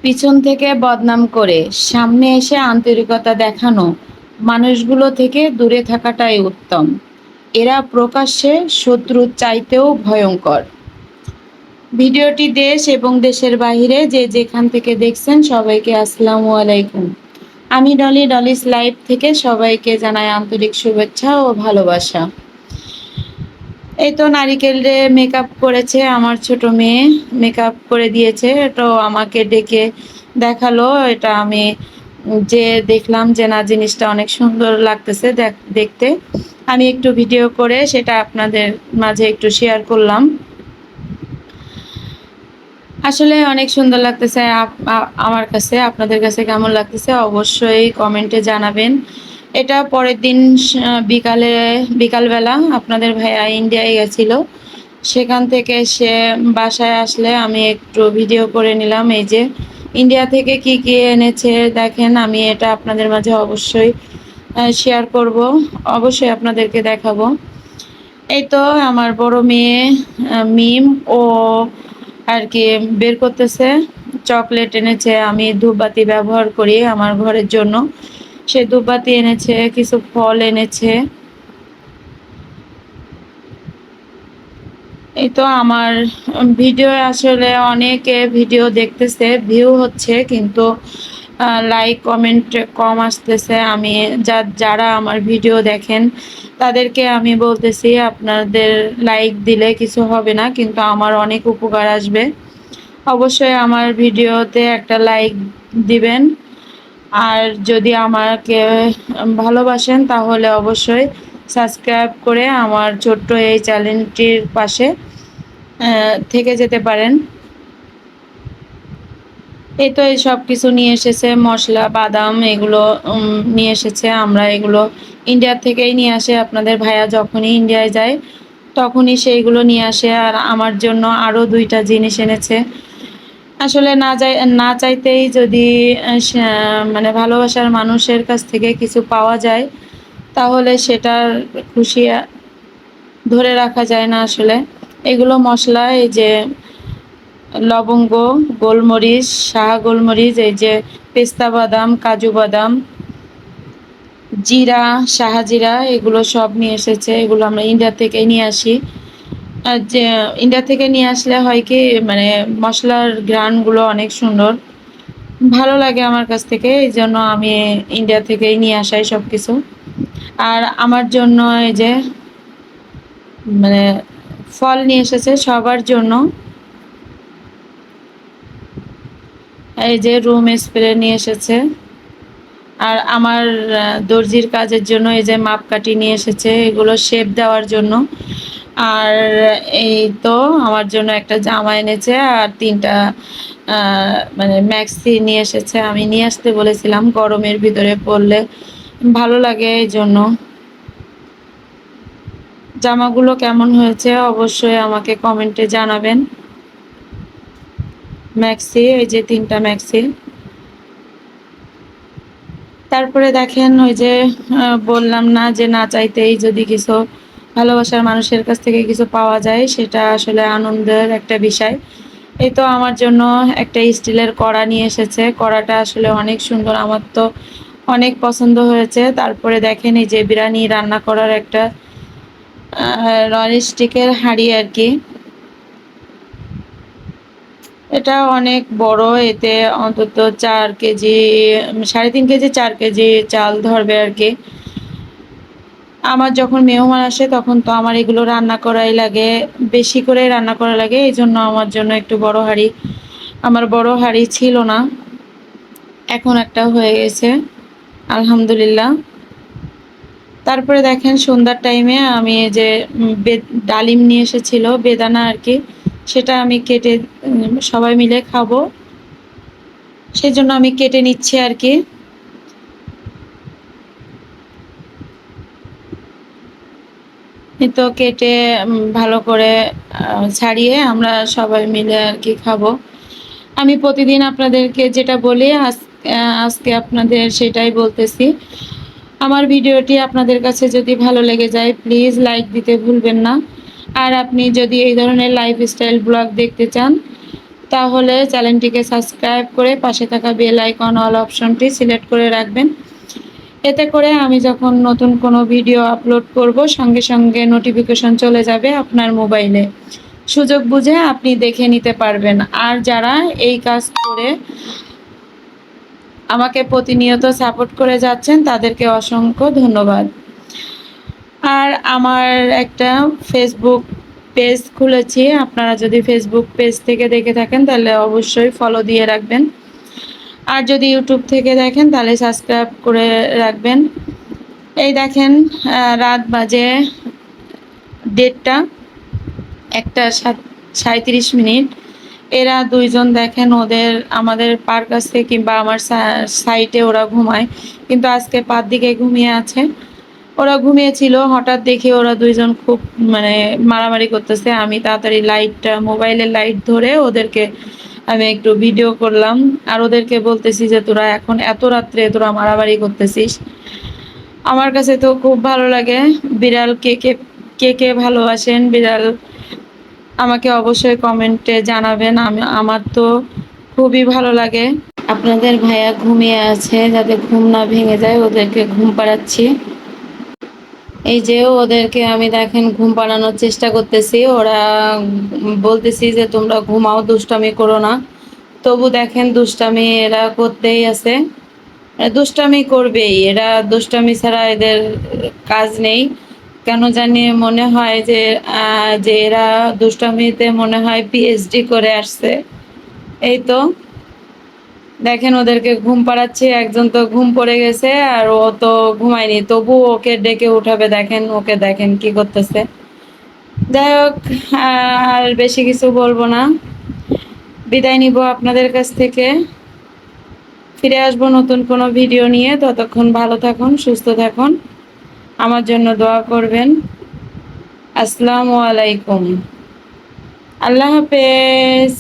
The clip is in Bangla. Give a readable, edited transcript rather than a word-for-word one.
পিছন থেকে বদনাম করে সামনে এসে আন্তরিকতা দেখানো মানুষগুলো থেকে দূরে থাকাটাই উত্তম। এরা প্রকাশ্যে শত্রুর চাইতেও ভয়ঙ্কর। ভিডিওটি দেশ এবং দেশের বাহিরে যে যেখান থেকে দেখছেন সবাইকে আসসালামু আলাইকুম। আমি ডলি, ডলিস লাইভ থেকে সবাইকে জানাই আন্তরিক শুভেচ্ছা ও ভালোবাসা। এই তো নারিকেলে মেকআপ করেছে আমার ছোট মেয়ে, মেকআপ করে দিয়েছে। তো আমাকে ডেকে দেখালো। এটা আমি যে দেখলাম যে না, জিনিসটা অনেক সুন্দর লাগতেছে দেখতে। আমি একটু ভিডিও করে সেটা আপনাদের মাঝে একটু শেয়ার করলাম। আসলে অনেক সুন্দর লাগতেছে আমার কাছে। আপনাদের কাছে কেমন লাগতেছে অবশ্যই কমেন্টে জানাবেন। এটা পরের দিন বিকালবেলা আপনাদের ভাইয়া ইন্ডিয়ায় গেছিল। সেখান থেকে সে বাসায় আসলে আমি একটু ভিডিও করে নিলাম। এই যে ইন্ডিয়া থেকে কি কি এনেছে দেখেন, আমি এটা আপনাদের মাঝে অবশ্যই শেয়ার করব, অবশ্যই আপনাদেরকে দেখাবো। এই তো আমার বড় মেয়ে মিম ও আর কি বের করতেছে। চকলেট এনেছে, আমি ধূপবাতি ব্যবহার করি আমার ঘরের জন্য। সে ধূপবাতি এনেছে, কিছু ফল এনেছে। এই তো আমার ভিডিও আসলে অনেকে ভিডিও দেখতেছে, ভিউ হচ্ছে, কিন্তু লাইক কমেন্ট কম আসতেছে। আমি যারা আমার ভিডিও দেখেন তাদেরকে আমি বলতেছি, আপনাদের লাইক দিলে কিছু হবে না, কিন্তু আমার অনেক উপকার আসবে। অবশ্যই আমার ভিডিওতে একটা লাইক দিবেন। আর যদি আমাকে ভালোবাসেন তাহলে অবশ্যই সাবস্ক্রাইব করে আমার ছোট্ট এই চ্যানেলটির পাশে থেকে যেতে পারেন। এই তো এই সব কিছু নিয়ে এসেছে, মশলা, বাদাম, এগুলো নিয়ে এসেছে। আমরা এগুলো ইন্ডিয়া থেকেই নিয়ে আসে। আপনাদের ভাইয়া যখনই ইন্ডিয়ায় যায় তখনই সেইগুলো নিয়ে আসে। আর আমার জন্য আরও 2টা জিনিস এনেছে। আসলে না চাইতেই যদি মানে ভালোবাসার মানুষের কাছ থেকে কিছু পাওয়া যায় তাহলে সেটার খুশি ধরে রাখা যায় না আসলে। এগুলো মশলা, এই যে লবঙ্গ, গোলমরিচ, সাহা গোলমরিচ, এই যে পেস্তা বাদাম, কাজু বাদাম, জিরা, শাহজিরা, এগুলো সব নিয়ে এসেছে। এগুলো আমরা ইন্ডিয়া থেকেই নিয়ে আসি। আর যে ইন্ডিয়া থেকে নিয়ে আসলে হয় কি, মানে মশলার ঘ্রাণগুলো অনেক সুন্দর, ভালো লাগে আমার কাছ থেকে। এই জন্য আমি ইন্ডিয়া থেকেই নিয়ে আসাই সব কিছু। আর আমার জন্য এই যে মানে ফল নিয়ে এসেছে সবার জন্য। এই যে রুম স্প্রে নিয়ে এসেছে। আর আমার দর্জির কাজের জন্য এই যে মাপকাঠি নিয়ে এসেছে, এগুলো শেপ দেওয়ার জন্য। আর এই তো আমার জন্য একটা জামা এনেছে আর 3টা মানে ম্যাক্সি নিয়ে এসেছে। আমি নিয়ে আসতে বলেছিলাম, গরমের ভিতরে পরলে ভালো লাগে এই জন্য। জামাগুলো কেমন হয়েছে অবশ্যই আমাকে কমেন্টে জানাবেন। ম্যাক্সি, এই যে 3টা ম্যাক্সি। তারপরে দেখেন ওই যে বললাম না যে না চাইতেই যদি কিছু ভালোবাসার মানুষের কাছ থেকে কিছু পাওয়া যায় সেটা আসলে আনন্দের একটা বিষয়। এই তো আমার জন্য একটা স্টিলের কড়া নিয়ে এসেছে। কড়াটা আসলে অনেক সুন্দর, আমার তো অনেক পছন্দ হয়েছে। তারপরে দেখেন এই যে বিরিয়ানি রান্না করার একটা ননস্টিকের হাঁড়ি আর কি। এটা অনেক বড়, এতে অন্তত 4 কেজি, 3.5 কেজি, 4 কেজি চাল ধরবে আর কি। আমার যখন মেহমান আসে তখন তো আমার এগুলো রান্না করাই লাগে, বেশি করে রান্না করা লাগে। এই জন্য আমার জন্য একটু বড় হাঁড়ি। আমার বড় হাঁড়ি ছিল না, এখন একটা হয়ে গেছে আলহামদুলিল্লাহ। তারপরে দেখেন সন্ধ্যার টাইমে আমি এই যে ডালিম নিয়ে এসেছিল, বেদানা আর কি, সেটা আমি কেটে সবাই মিলে খাবো সেজন্য আমি কেটে নিচ্ছি আর কি। এই তো কেটে ভালো করে ছাড়িয়ে আমরা সবাই মিলে আর কি খাবো। আমি প্রতিদিন আপনাদেরকে যেটা বলি আজকে আপনাদের সেটাই বলতেছি। আমার ভিডিওটি আপনাদের কাছে যদি ভালো লেগে যায় প্লিজ লাইক দিতে ভুলবেন না। আর আপনি যদি এই ধরনের লাইফস্টাইল ব্লগ দেখতে চান তাহলে চ্যানেলটিকে সাবস্ক্রাইব করে পাশে থাকা বেল আইকন অল অপশনটি সিলেক্ট করে রাখবেন। এতে করে আমি যখন নতুন কোনো ভিডিও আপলোড করব সঙ্গে সঙ্গে নোটিফিকেশন চলে যাবে আপনার মোবাইলে। সুযোগ বুঝে আপনি দেখে নিতে পারবেন। আর যারা এই কাজ করে আমাকে প্রতিনিয়ত সাপোর্ট করে যাচ্ছেন তাদেরকে অসংখ্য ধন্যবাদ। আর আমার একটা ফেসবুক পেজ খুলেছি। আপনারা যদি ফেসবুক পেজ থেকে দেখে থাকেন তাহলে অবশ্যই ফলো দিয়ে রাখবেন। আর যদি ইউটিউব থেকে দেখেন তাহলে সাবস্ক্রাইব করে রাখবেন। এই দেখেন রাত বাজে 1:30, 1:37। এরা দুইজন দেখেন ওদের আমাদের পার কাছে কিংবা আমার সাইটে ওরা ঘুমায়, কিন্তু আজকে পার দিকে ঘুমিয়ে আছে। ওরা ঘুমিয়েছিল, হঠাৎ দেখি ওরা দুইজন খুব মানে মারামারি করতেছে। আমি তাড়াতাড়ি মোবাইলের লাইট ধরে ওদেরকে আমি একটু ভিডিও করলাম। আর ওদেরকে বলতেছি যে তোরা এখন এত রাত্রে তোরা মারামারি করতেছিস। আমার কাছে তো খুব ভালো লাগে। বিড়াল কে ভালোবাসেন বিড়াল আমাকে অবশ্যই কমেন্টে জানাবেন। আমার তো খুবই ভালো লাগে। আপনাদের ভাইয়া ঘুমিয়ে আছে, যাতে ঘুম না ভেঙে যায় ওদেরকে ঘুম পাড়াচ্ছি। এই যে ওদেরকে আমি দেখেন ঘুম পাড়ানোর চেষ্টা করতেছি। ওরা বলতেছি যে তোমরা ঘুমাও, দুষ্টামি করো না। তবু দেখেন দুষ্টামি এরা করতেই আছে। দুষ্টামি করবেই, এরা দুষ্টামি ছাড়া এদের কাজ নেই। কেন জানি মনে হয় যে এরা দুষ্টামিতে মনে হয় পিএইচডি করে আসছে। এই তো দেখেন ওদেরকে ঘুম পাড়াচ্ছি। একজন তো ঘুম পড়ে গেছে আর ও তো ঘুমায়নি, তবু ওকে ডেকে উঠাবে। দেখেন ওকে, দেখেন কি করতেছে। যাই হোক, আর বেশি কিছু বলবো না, বিদায় নিব আপনাদের কাছ থেকে। ফিরে আসবো নতুন কোনো ভিডিও নিয়ে। ততক্ষণ ভালো থাকুন, সুস্থ থাকুন, আমার জন্য দোয়া করবেন। আসসালামু আলাইকুম, আল্লাহ হাফেজ।